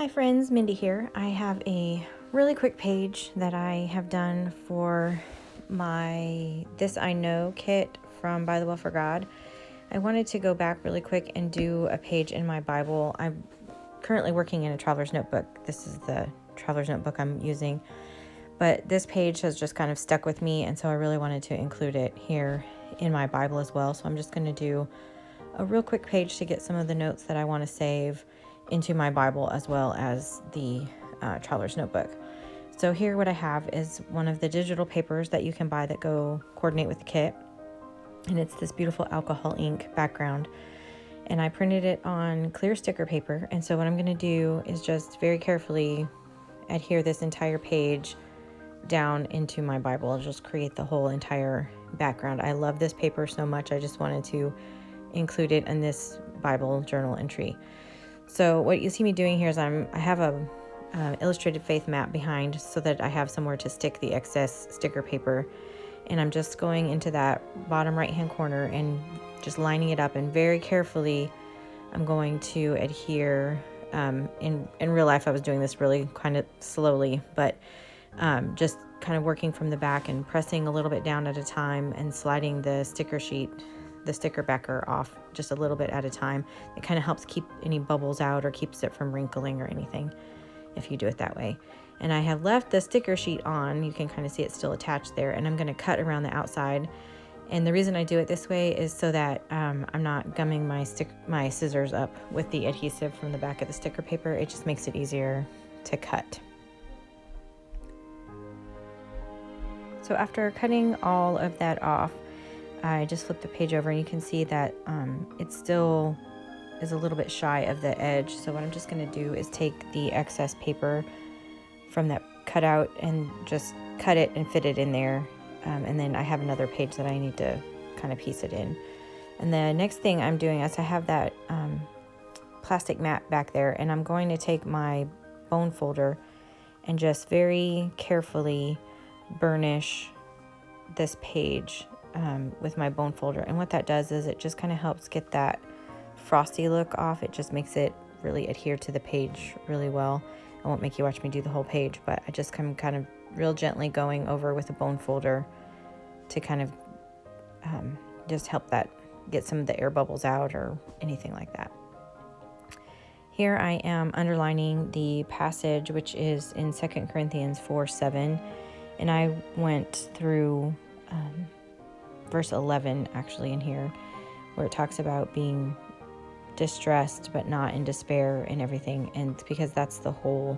Hi friends, Mindy here. I have a really quick page that I have done for my This I Know kit from Bythewell4God. I wanted to go back really quick and do a page in my Bible. I'm currently working in a traveler's notebook. This is the traveler's notebook I'm using. But this page has just kind of stuck with me, and so I really wanted to include it here in my Bible as well. So I'm just going to do a real quick page to get some of the notes that I want to save into my Bible as well as the traveler's notebook. So here what I have is one of the digital papers that you can buy that go coordinate with the kit. And it's this beautiful alcohol ink background. And I printed it on clear sticker paper. And so what I'm going to do is just very carefully adhere this entire page down into my Bible. I'll just create the whole entire background. I love this paper so much. I just wanted to include it in this Bible journal entry. So what you see me doing here is I have a illustrated faith map behind so that I have somewhere to stick the excess sticker paper. And I'm just going into that bottom right hand corner and just lining it up, and very carefully I'm going to adhere. In real life I was doing this really kind of slowly, but just kind of working from the back and pressing a little bit down at a time and sliding the sticker backer off just a little bit at a time. It kind of helps keep any bubbles out or keeps it from wrinkling or anything if you do it that way. And I have left the sticker sheet on. You can kind of see it still attached there, and I'm going to cut around the outside. And the reason I do it this way is so that I'm not gumming my scissors up with the adhesive from the back of the sticker paper. It just makes it easier to cut. So after cutting all of that off, I just flipped the page over, and you can see that it still is a little bit shy of the edge. So what I'm just going to do is take the excess paper from that cutout and just cut it and fit it in there. And then I have another page that I need to kind of piece it in. And the next thing I'm doing is I have that plastic mat back there, and I'm going to take my bone folder and just very carefully burnish this page with my bone folder. And what that does is it just kind of helps get that frosty look off. It just makes it really adhere to the page really well. I won't make you watch me do the whole page, but I just come kind of real gently going over with a bone folder to kind of just help that get some of the air bubbles out or anything like that. Here I am underlining the passage, which is in 2 Corinthians 4:7, and I went through verse 11 actually in here, where it talks about being distressed but not in despair and everything. And because that's the whole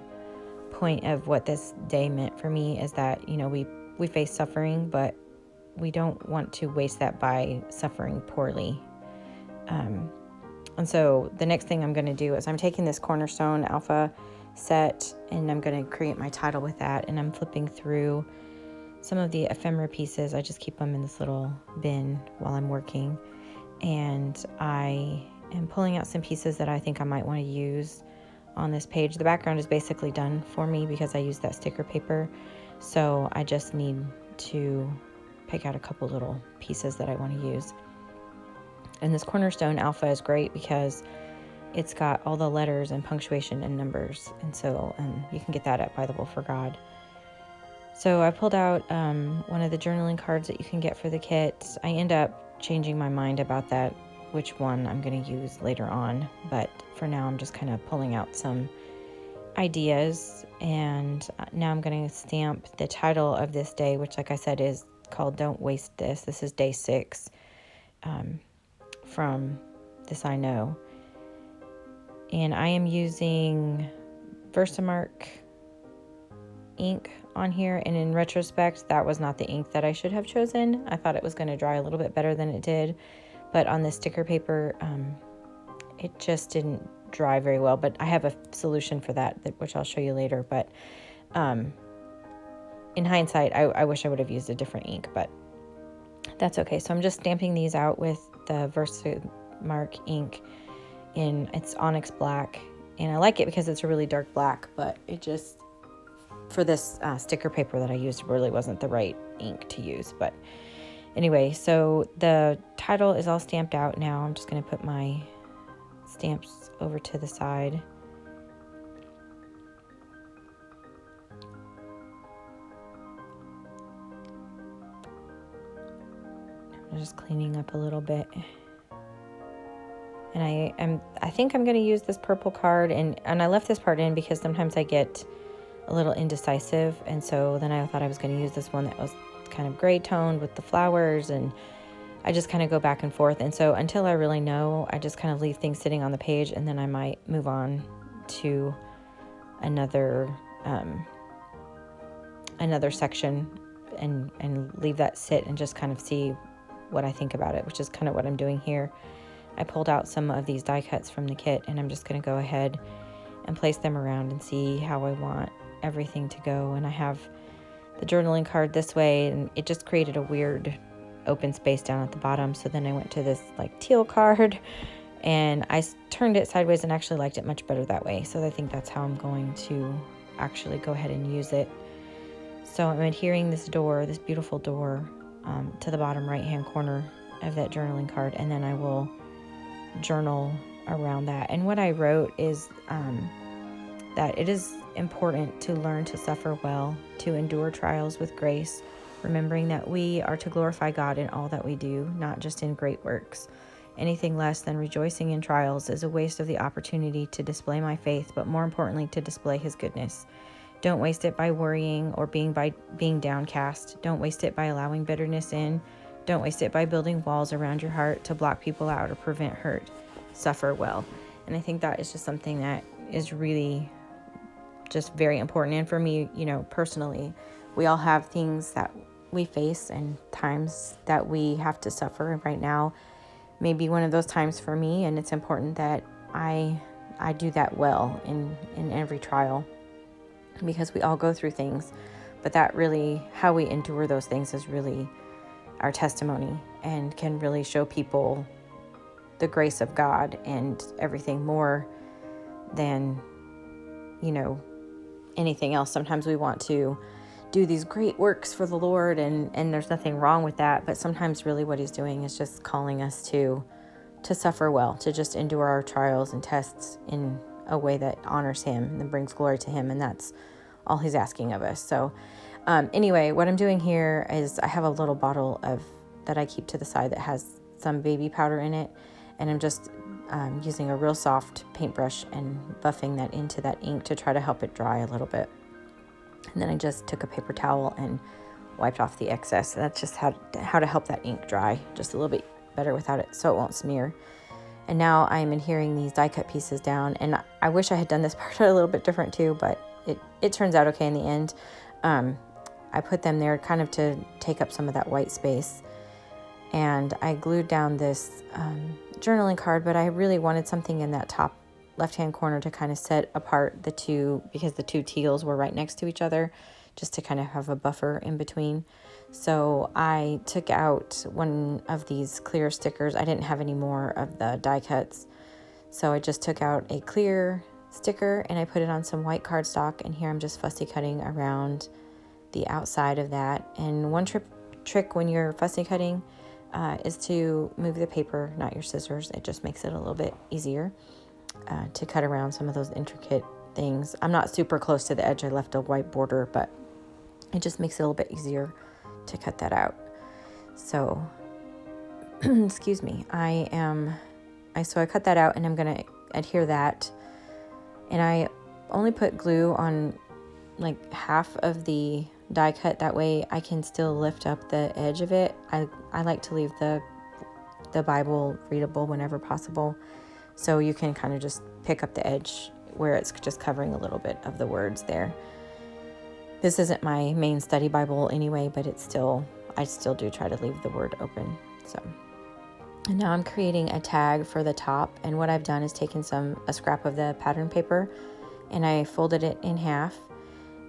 point of what this day meant for me, is that, you know, we face suffering, but we don't want to waste that by suffering poorly. And so the next thing I'm going to do is I'm taking this Cornerstone Alpha set, and I'm going to create my title with that, and I'm flipping through some of the ephemera pieces. I just keep them in this little bin while I'm working, and I am pulling out some pieces that I think I might want to use on this page. The background is basically done for me because I used that sticker paper, so I just need to pick out a couple little pieces that I want to use. And this Cornerstone Alpha is great because it's got all the letters and punctuation and numbers, and so you can get that at Bythewell4God. So I pulled out one of the journaling cards that you can get for the kit. I end up changing my mind about that, which one I'm going to use later on. But for now, I'm just kind of pulling out some ideas. And now I'm going to stamp the title of this day, which, like I said, is called Don't Waste This. This is day 6 from This I Know. And I am using Versamark ink on here, and in retrospect that was not the ink that I should have chosen. I thought it was going to dry a little bit better than it did, but on the sticker paper it just didn't dry very well. But I have a solution for that which I'll show you later. But in hindsight, I wish I would have used a different ink, but that's okay. So I'm just stamping these out with the Versamark ink in its onyx black, and I like it because it's a really dark black, but it just, for this sticker paper that I used, really wasn't the right ink to use. But anyway, so the title is all stamped out now. I'm just going to put my stamps over to the side. I'm just cleaning up a little bit. And I think I'm going to use this purple card, and I left this part in because sometimes I get a little indecisive, and so then I thought I was going to use this one that was kind of gray toned with the flowers, and I just kind of go back and forth. And so until I really know, I just kind of leave things sitting on the page, and then I might move on to another section and leave that sit and just kind of see what I think about it, which is kind of what I'm doing here. I pulled out some of these die cuts from the kit, and I'm just going to go ahead and place them around and see how I want everything to go. And I have the journaling card this way, and it just created a weird open space down at the bottom. So then I went to this like teal card, and I turned it sideways and actually liked it much better that way. So I think that's how I'm going to actually go ahead and use it. So I'm adhering this beautiful door, to the bottom right hand corner of that journaling card, and then I will journal around that. And what I wrote is that it is important to learn to suffer well, to endure trials with grace, remembering that we are to glorify God in all that we do, not just in great works. Anything less than rejoicing in trials is a waste of the opportunity to display my faith, but more importantly, to display His goodness. Don't waste it by worrying or being downcast. Don't waste it by allowing bitterness in. Don't waste it by building walls around your heart to block people out or prevent hurt. Suffer well. And I think that is just something that is really just very important. And for me, personally, we all have things that we face and times that we have to suffer. And right now may be one of those times for me. And it's important that I do that well in every trial, because we all go through things. But that really, how we endure those things is really our testimony, and can really show people the grace of God and everything more than, anything else. Sometimes we want to do these great works for the Lord, and there's nothing wrong with that. But sometimes really what He's doing is just calling us to suffer well, to just endure our trials and tests in a way that honors Him and brings glory to Him. And that's all He's asking of us. So anyway, what I'm doing here is I have a little bottle that I keep to the side that has some baby powder in it. And I'm just using a real soft paintbrush and buffing that into that ink to try to help it dry a little bit. And then I just took a paper towel and wiped off the excess. That's just how to help that ink dry just a little bit better without it, so it won't smear. And now I'm adhering these die cut pieces down. And I wish I had done this part a little bit different too, but it turns out okay in the end. I put them there kind of to take up some of that white space. And I glued down this journaling card, but I really wanted something in that top left-hand corner to kind of set apart the two, because the two teals were right next to each other, just to kind of have a buffer in between. So I took out one of these clear stickers. I didn't have any more of the die cuts. So I just took out a clear sticker and I put it on some white cardstock. And here I'm just fussy cutting around the outside of that. And one trick when you're fussy cutting is to move the paper, not your scissors. It just makes it a little bit easier to cut around some of those intricate things. I'm not super close to the edge. I left a white border, but it just makes it a little bit easier to cut that out. So, excuse me. So I cut that out and I'm going to adhere that. And I only put glue on like half of the die cut. That way I can still lift up the edge of it. I like to leave the Bible readable whenever possible. So you can kind of just pick up the edge where it's just covering a little bit of the words there. This isn't my main study Bible anyway, but I still do try to leave the word open. So, and now I'm creating a tag for the top. And what I've done is taken a scrap of the pattern paper and I folded it in half.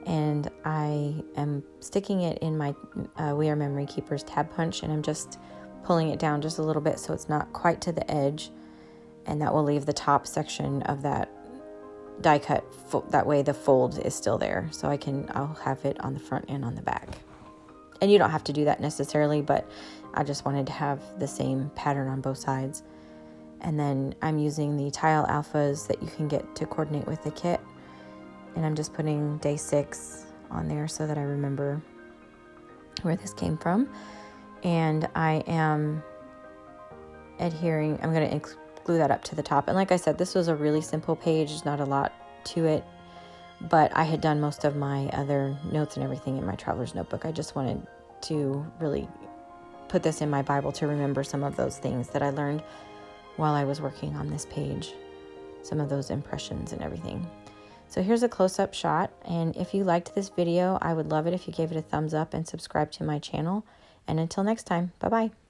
And I am sticking it in my We Are Memory Keepers tab punch, and I'm just pulling it down just a little bit so it's not quite to the edge. And that will leave the top section of that die cut. That way the fold is still there. So I'll have it on the front and on the back. And you don't have to do that necessarily, but I just wanted to have the same pattern on both sides. And then I'm using the tile alphas that you can get to coordinate with the kit. And I'm just putting day 6 on there so that I remember where this came from. and I am adhering. I'm going to glue that up to the top. And like I said, this was a really simple page. There's not a lot to it, but I had done most of my other notes and everything in my traveler's notebook. I just wanted to really put this in my Bible to remember some of those things that I learned while I was working on this page, some of those impressions and everything. So here's a close-up shot, and if you liked this video, I would love it if you gave it a thumbs up and subscribe to my channel. And until next time, bye-bye.